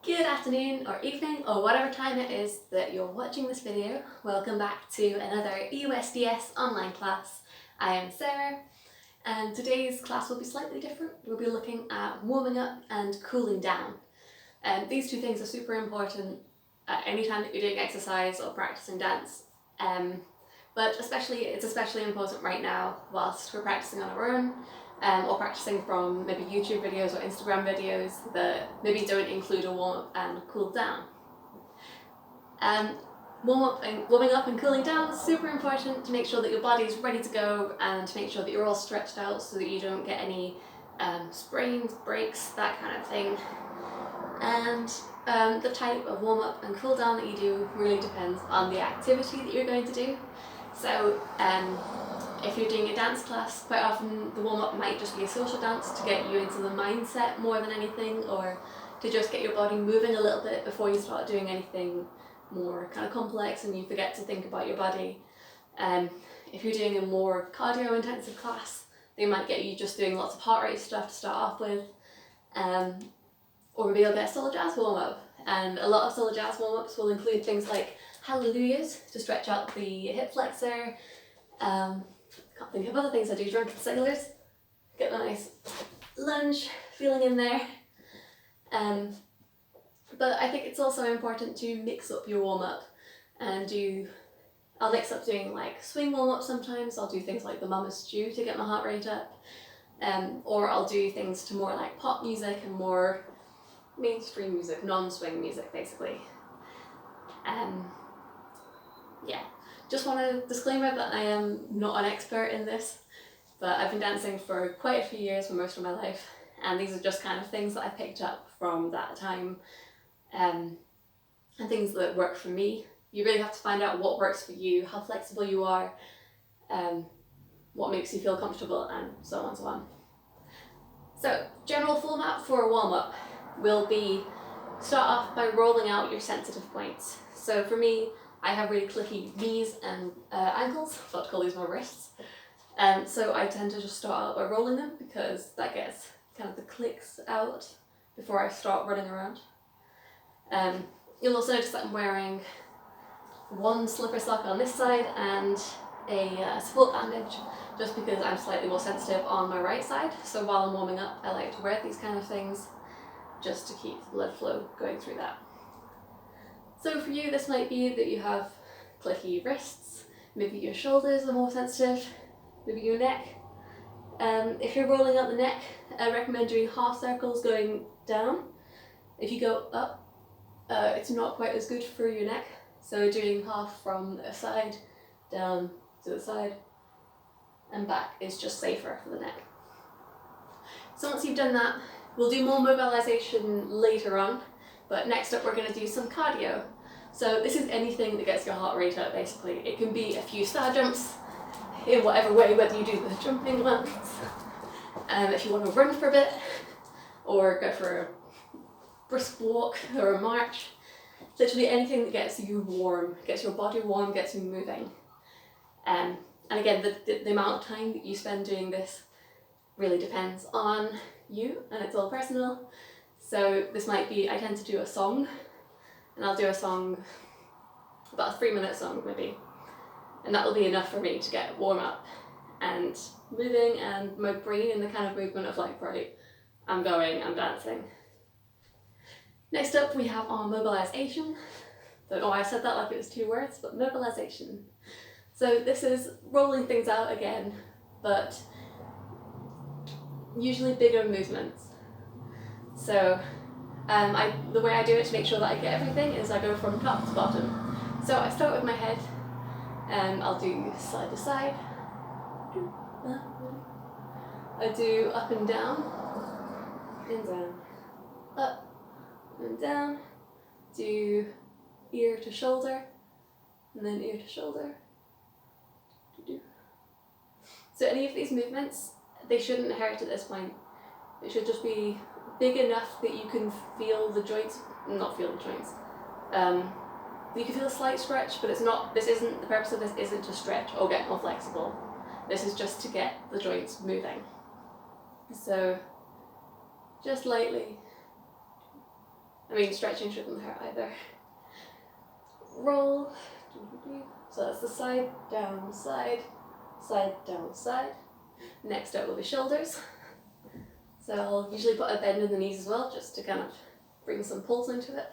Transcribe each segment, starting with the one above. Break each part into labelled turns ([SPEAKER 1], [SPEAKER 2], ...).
[SPEAKER 1] Good afternoon or evening or whatever time it is that you're watching this video. Welcome back to another EOSDS online class. I am Sarah and today's class will be slightly different. We'll be looking at warming up and cooling down. These two things are super important at any time that you're doing exercise or practicing dance. But it's especially important right now whilst we're practicing on our own. Or practicing from maybe YouTube videos or Instagram videos that maybe don't include a warm up and cool down. Warming up and cooling down is super important to make sure that your body's ready to go and to make sure that you're all stretched out so that you don't get any sprains, breaks, that kind of thing. And the type of warm up and cool down that you do really depends on the activity that you're going to do. So if you're doing a dance class, quite often the warm-up might just be a social dance to get you into the mindset more than anything, or to just get your body moving a little bit before you start doing anything more kind of complex and you forget to think about your body. If you're doing a more cardio-intensive class, they might get you just doing lots of heart rate stuff to start off with, or maybe you'll get a solo jazz warm-up. And a lot of solo jazz warm-ups will include things like hallelujahs to stretch out the hip flexor. Can't think of other things I do. Drunken sailors, get a nice lunge feeling in there. But I think it's also important to mix up your warm up and I'll mix up doing like swing warm up sometimes. I'll do things like the Mama Stew to get my heart rate up, or I'll do things to more like pop music and more mainstream music, non-swing music basically. Yeah. Just want to disclaimer that I am not an expert in this, but I've been dancing for quite a few years, for most of my life, and these are just kind of things that I picked up from that time, and things that work for me. You really have to find out what works for you, how flexible you are, what makes you feel comfortable, and so on and so on. So, general format for a warm-up will be start off by rolling out your sensitive points. So for me, I have really clicky knees and ankles, I to call these my wrists. So I tend to just start out by rolling them because that gets kind of the clicks out before I start running around. You'll also notice that I'm wearing one slipper sock on this side and a support bandage just because I'm slightly more sensitive on my right side. So while I'm warming up, I like to wear these kind of things just to keep the blood flow going through that. So for you, this might be that you have clicky wrists, maybe your shoulders are more sensitive, maybe your neck. If you're rolling out the neck, I recommend doing half circles going down. If you go up, it's not quite as good for your neck. So doing half from the side, down to the side, and back is just safer for the neck. So once you've done that, we'll do more mobilization later on. But next up we're going to do some cardio. So this is anything that gets your heart rate up basically. It can be a few star jumps in whatever way, whether you do the jumping ones, if you want to run for a bit, or go for a brisk walk or a march. Literally anything that gets you warm, gets your body warm, gets you moving. And again, the amount of time that you spend doing this really depends on you and it's all personal. So this might be, I tend to do a song, and I'll do a song, about a 3-minute song maybe, and that will be enough for me to get warm up and moving and my brain in the kind of movement of like, right, I'm dancing. Next up we have our mobilization. Don't know why I said that like it was 2 words, but mobilization. So this is rolling things out again, but usually bigger movements. So the way I do it to make sure that I get everything is I go from top to bottom. So I start with my head and I'll do side to side. I do up and down, up and down, do ear to shoulder, and then ear to shoulder. So any of these movements, they shouldn't hurt at this point. It should just be big enough that you can feel the joints, you can feel a slight stretch, but the purpose of this isn't to stretch or get more flexible. This is just to get the joints moving. So just lightly, I mean, stretching shouldn't hurt either. Roll. So that's the side, down, side, side, down, side. Next up will be shoulders. So I'll usually put a bend in the knees as well, just to kind of bring some pulse into it.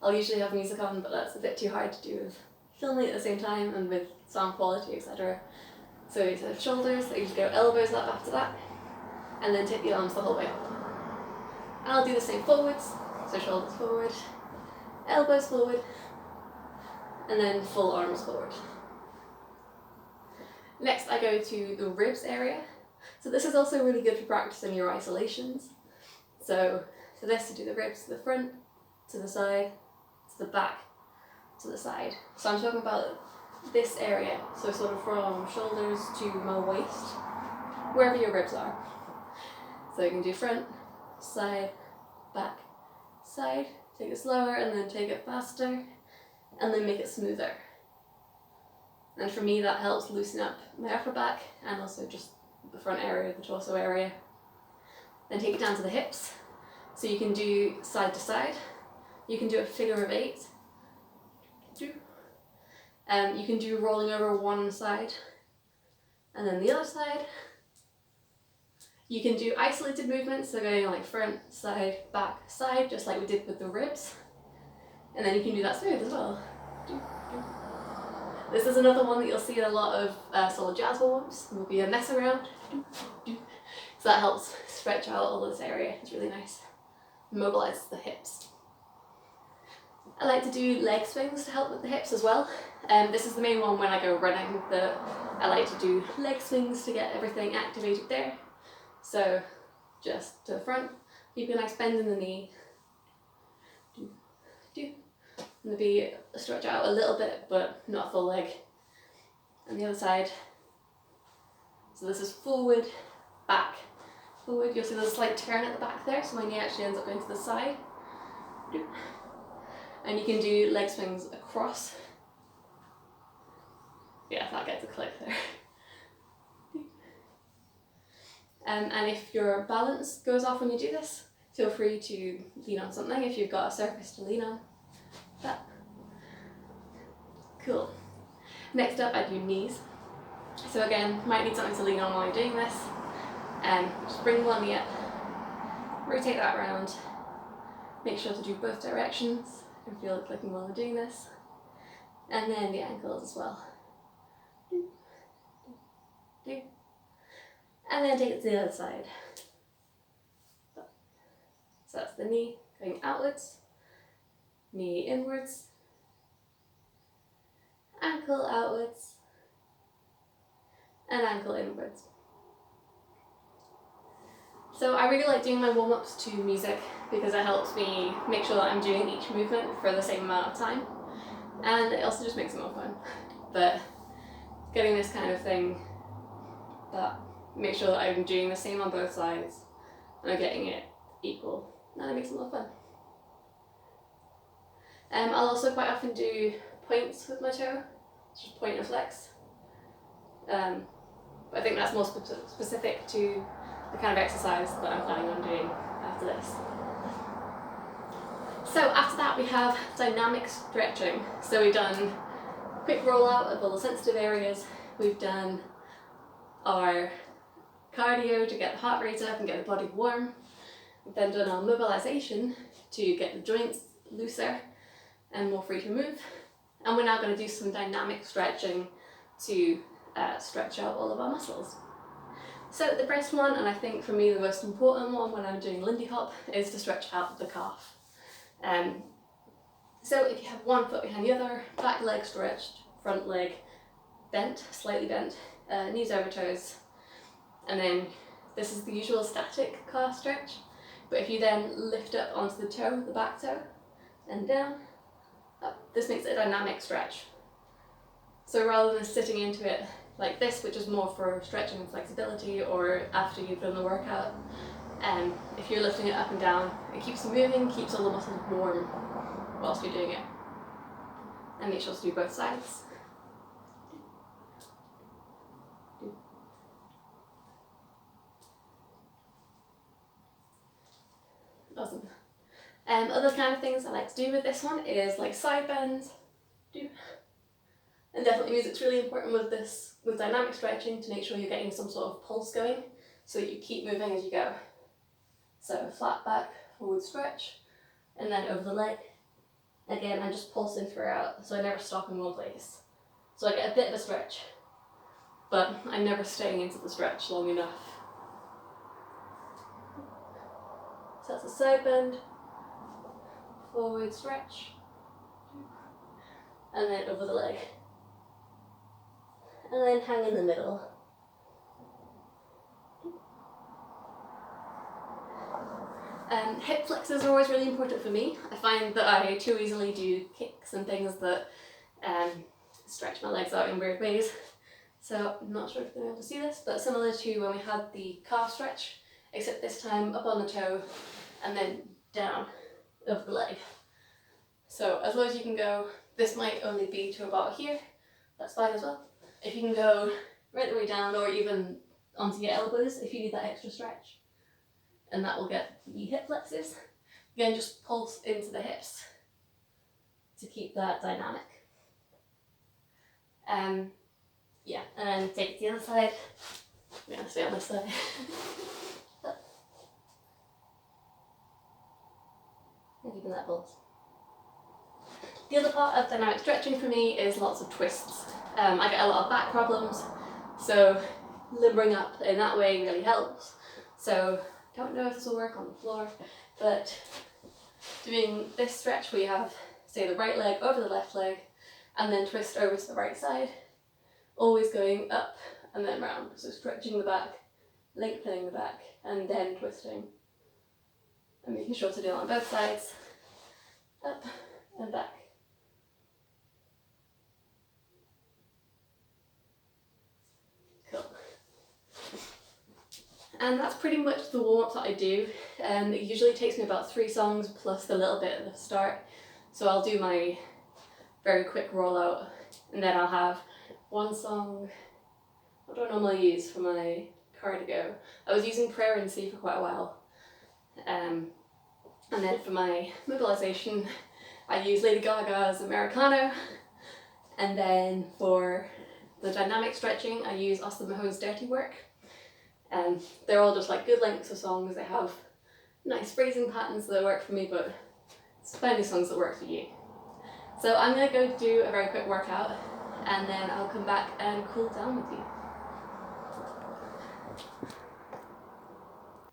[SPEAKER 1] I'll usually have music on, but that's a bit too hard to do with filming at the same time and with sound quality, etc. So instead of shoulders, I usually go elbows up after that, and then take the arms the whole way up. And I'll do the same forwards, so shoulders forward, elbows forward, and then full arms forward. Next I go to the ribs area. So this is also really good for practicing your isolations. So for this, to do the ribs to the front, to the side, to the back, to the side. So I'm talking about this area, so sort of from shoulders to my waist, wherever your ribs are. So you can do front, side, back, side, take it slower and then take it faster, and then make it smoother. And for me that helps loosen up my upper back and also just the front area, the torso area. Then take it down to the hips. So you can do side to side, you can do a figure of 8, you can do rolling over one side and then the other side. You can do isolated movements, so going like front, side, back, side, just like we did with the ribs. And then you can do that smooth as well. This is another one that you'll see in a lot of solid jazz warm-ups. Will be a mess around. So that helps stretch out all this area. It's really nice. Mobilises the hips. I like to do leg swings to help with the hips as well. This is the main one when I go running. I like to do leg swings to get everything activated there. So just to the front, keep a nice bend in the knee. Maybe stretch out a little bit, but not a full leg. And the other side. So this is forward, back, forward. You'll see there's a slight turn at the back there, so my knee actually ends up going to the side. And you can do leg swings across. Yeah, that gets a click there. And if your balance goes off when you do this, feel free to lean on something if you've got a surface to lean on. That. Cool. Next up, I do knees. So again, might need something to lean on while you're doing this. Just bring one knee up, rotate that around, make sure to do both directions and feel it clicking while I'm doing this. And then the ankles as well. And then take it to the other side. So that's the knee going outwards, knee inwards, ankle outwards, and ankle inwards. So I really like doing my warm-ups to music because it helps me make sure that I'm doing each movement for the same amount of time, and it also just makes it more fun. But getting this kind of thing that make sure that I'm doing the same on both sides and I'm getting it equal, and it makes it more fun. I'll also quite often do points with my toe, just point and flex. But I think that's more specific to the kind of exercise that I'm planning on doing after this. So after that we have dynamic stretching. So we've done quick rollout of all the sensitive areas, we've done our cardio to get the heart rate up and get the body warm, we've then done our mobilisation to get the joints looser and more free to move, and we're now going to do some dynamic stretching to stretch out all of our muscles. So the first one, and I think for me the most important one when I'm doing Lindy Hop, is to stretch out the calf. So if you have one foot behind the other, back leg stretched, front leg bent, slightly bent, knees over toes, and then this is the usual static calf stretch, but if you then lift up onto the toe, the back toe, and down, up, this makes it a dynamic stretch. So rather than sitting into it like this, which is more for stretching and flexibility or after you've done the workout, if you're lifting it up and down, it keeps you moving, keeps all the muscles warm whilst you're doing it. And make sure to do both sides. Awesome. Other kind of things I like to do with this one is like side bends. And definitely music's really important with this, with dynamic stretching, to make sure you're getting some sort of pulse going so that you keep moving as you go. So flat back, forward stretch, and then over the leg. Again, I'm just pulsing throughout, so I never stop in one place. So I get a bit of a stretch, but I'm never staying into the stretch long enough. So that's a side bend, forward stretch, and then over the leg. And then hang in the middle. Hip flexors are always really important for me. I find that I too easily do kicks and things that stretch my legs out in weird ways. So I'm not sure if you're able to see this, but similar to when we had the calf stretch, except this time up on the toe and then down over the leg. So as low as you can go, this might only be to about here, that's fine as well. If you can go right the way down or even onto your elbows if you need that extra stretch, and that will get the hip flexors. Again, just pulse into the hips to keep that dynamic. Yeah, and then take it to the other side. I'm gonna stay on this side. And keeping that pulse. The other part of dynamic stretching for me is lots of twists. I get a lot of back problems, so limbering up in that way really helps. So don't know if this will work on the floor, but doing this stretch where you have, say, the right leg over the left leg, and then twist over to the right side, always going up and then round. So stretching the back, lengthening the back, and then twisting. And making sure to do it on both sides, up and back. Cool. And that's pretty much the warm-up that I do. It usually takes me about 3 songs plus a little bit at the start. So I'll do my very quick rollout, and then I'll have one song. What do I normally use for my cardio? I was using Prayer in C for quite a while. And then for my mobilization, I use Lady Gaga's Americano. And then for the dynamic stretching, I use Austin Mahone's Dirty Work. And they're all just like good lengths of songs. They have nice phrasing patterns that work for me, but it's finding songs that work for you. So I'm gonna go do a very quick workout, and then I'll come back and cool down with you.